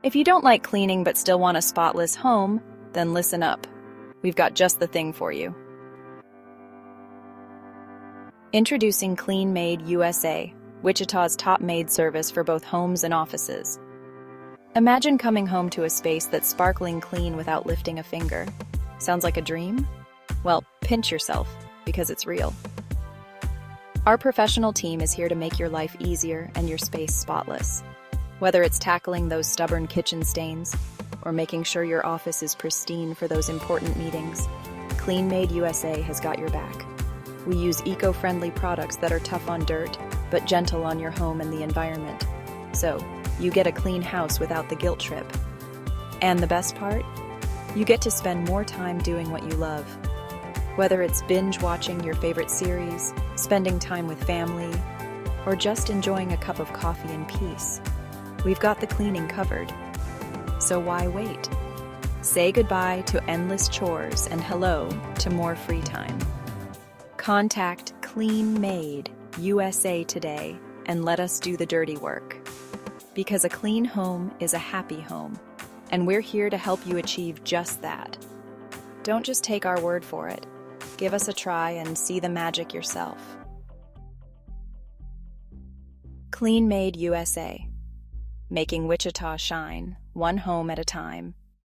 If you don't like cleaning but still want a spotless home, then listen up. We've got just the thing for you. Introducing Clean Maid USA, Wichita's top maid service for both homes and offices. Imagine coming home to a space that's sparkling clean without lifting a finger. Sounds like a dream? Well, pinch yourself, because it's real. Our professional team is here to make your life easier and your space spotless. Whether it's tackling those stubborn kitchen stains or making sure your office is pristine for those important meetings, Clean Maid USA has got your back. We use eco-friendly products that are tough on dirt, but gentle on your home and the environment. So, you get a clean house without the guilt trip. And the best part? You get to spend more time doing what you love. Whether it's binge watching your favorite series, spending time with family, or just enjoying a cup of coffee in peace, we've got the cleaning covered. So why wait? Say goodbye to endless chores and hello to more free time. Contact Clean Maid USA today and let us do the dirty work. Because a clean home is a happy home, and we're here to help you achieve just that. Don't just take our word for it. Give us a try and see the magic yourself. Clean Maid USA. Making Wichita shine, one home at a time.